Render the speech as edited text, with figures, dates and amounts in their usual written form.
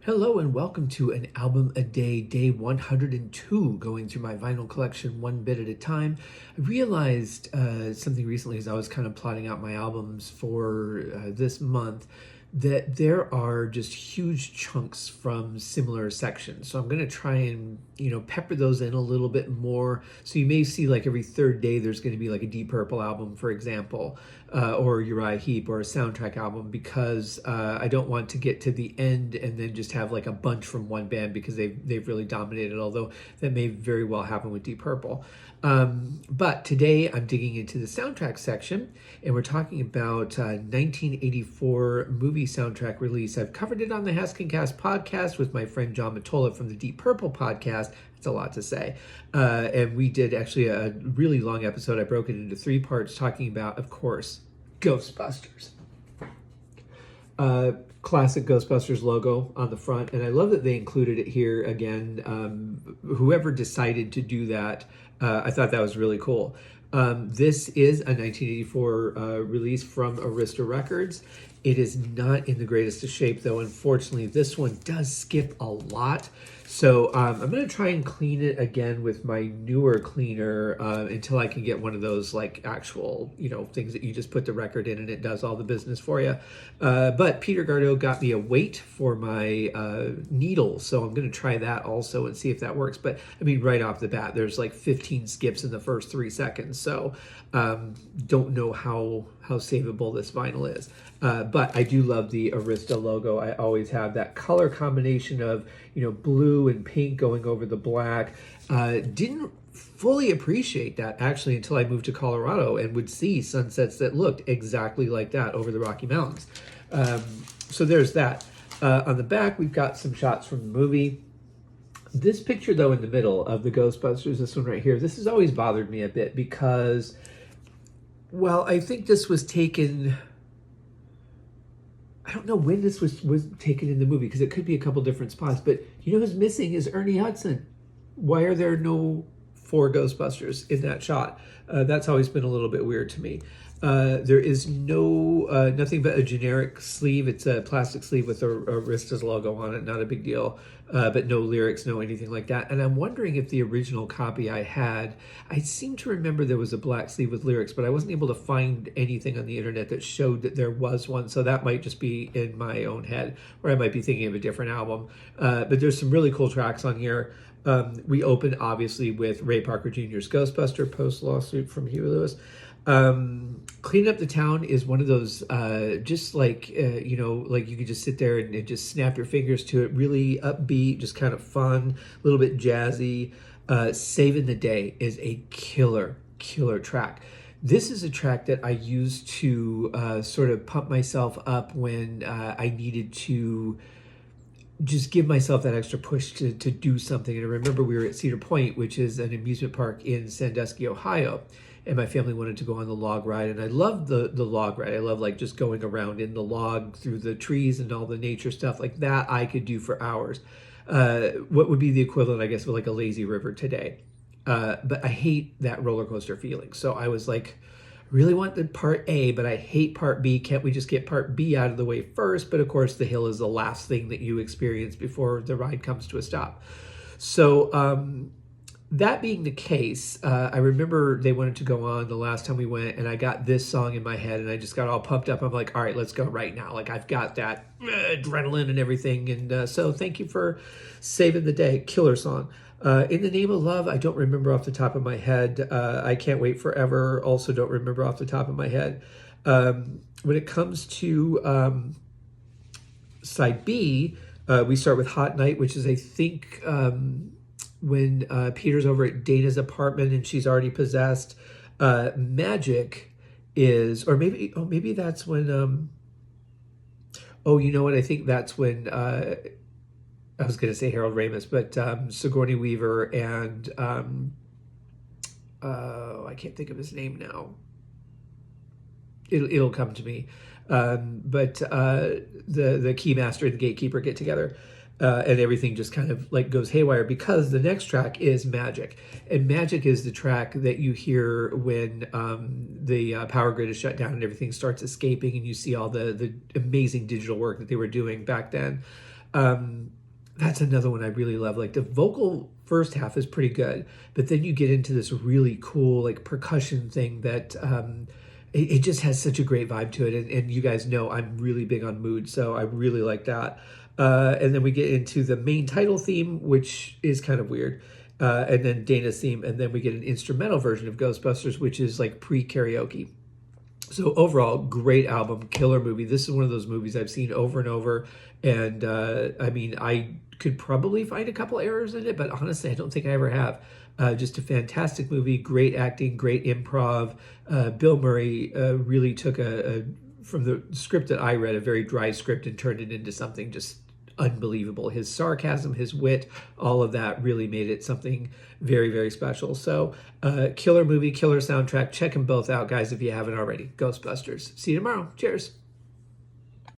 Hello and welcome to an album a day, day 102, going through my vinyl collection one bit at a time. I realized something recently as I was kind of plotting out my albums for this month that there are just huge chunks from similar sections. So I'm going to try and, pepper those in a little bit more. So you may see like every third day there's going to be like a Deep Purple album, for example, or Uriah Heep or a soundtrack album because I don't want to get to the end and then just have like a bunch from one band because they've really dominated, although that may very well happen with Deep Purple. But today I'm digging into the soundtrack section and we're talking about 1984 movie soundtrack release. I've covered it on the Haskincast podcast with my friend John Matola from the Deep Purple podcast. It's a lot to say. And we did actually a really long episode. I broke it into 3 parts talking about, of course, Ghostbusters. Classic Ghostbusters logo on the front. And I love that they included it here again. Whoever decided to do that, I thought that was really cool. This is a 1984 release from Arista Records. It is not in the greatest of shape, though. Unfortunately, this one does skip a lot. So I'm going to try and clean it again with my newer cleaner until I can get one of those like actual, things that you just put the record in and it does all the business for you. But Peter Gardeau got me a weight for my needle, so I'm going to try that also and see if that works. But I mean, right off the bat, there's like 15 skips in the first 3 seconds, so don't know how savable this vinyl is. But I do love the Arista logo. I always have that color combination of, blue and pink going over the black. Didn't fully appreciate that actually until I moved to Colorado and would see sunsets that looked exactly like that over the Rocky Mountains. So there's that. On the back, we've got some shots from the movie. This picture, though, in the middle of the Ghostbusters, this one right here, this has always bothered me a bit because, well, I think this was taken... I don't know when this was taken in the movie because it could be a couple different spots, but who's missing is Ernie Hudson. Why are there no 4 Ghostbusters in that shot? That's always been a little bit weird to me. There is nothing but a generic sleeve. It's a plastic sleeve with Arista's logo on it, not a big deal, but no lyrics, no anything like that. And I'm wondering if the original copy I had, I seem to remember there was a black sleeve with lyrics, but I wasn't able to find anything on the internet that showed that there was one. So that might just be in my own head, or I might be thinking of a different album. But there's some really cool tracks on here. We open obviously with Ray Parker Jr.'s Ghostbuster post lawsuit from Huey Lewis. Cleaning Up the Town is one of those just like like you could just sit there and just snap your fingers to it. Really upbeat, just kind of fun, a little bit jazzy. Saving the Day is a killer track. This is a track that I used to sort of pump myself up when I needed to just give myself that extra push to do something. And I remember we were at Cedar Point, which is an amusement park in Sandusky, Ohio, and my family wanted to go on the log ride. And I love the log ride. I love like just going around in the log through the trees and all the nature stuff like that. I could do for hours. What would be the equivalent, I guess, of like a lazy river today. But I hate that roller coaster feeling. So I was like, really want the part A, but I hate part B. Can't we just get part B out of the way first? But of course, the hill is the last thing that you experience before the ride comes to a stop. So that being the case, I remember they wanted to go on the last time we went, and I got this song in my head, and I just got all pumped up. I'm like, all right, let's go right now. Like, I've got that adrenaline and everything. And so thank you for Saving the Day. Killer song. In the Name of Love, I don't remember off the top of my head. I Can't Wait Forever, also don't remember off the top of my head. When it comes to side B, we start with Hot Night, which is, I think, when Peter's over at Dana's apartment and she's already possessed. Magic is, or maybe that's when, you know what, I think that's when... I was going to say Harold Ramis, but Sigourney Weaver and I can't think of his name now. It'll come to me. But the Keymaster and the Gatekeeper get together, and everything just kind of like goes haywire because the next track is Magic, and Magic is the track that you hear when the power grid is shut down and everything starts escaping, and you see all the amazing digital work that they were doing back then. That's another one I really love. Like the vocal first half is pretty good, but then you get into this really cool like percussion thing that it just has such a great vibe to it. And you guys know I'm really big on mood, so I really like that. And then we get into the main title theme, which is kind of weird. And then Dana's theme, and then we get an instrumental version of Ghostbusters, which is like pre-karaoke. So overall, great album, killer movie. This is one of those movies I've seen over and over. And I mean, I could probably find a couple errors in it, but honestly, I don't think I ever have. Just a fantastic movie, great acting, great improv. Bill Murray really took from the script that I read, a very dry script, and turned it into something just unbelievable. His sarcasm, his wit, all of that really made it something very, very special. So killer movie, killer soundtrack. Check them both out, guys, if you haven't already. Ghostbusters. See you tomorrow. Cheers.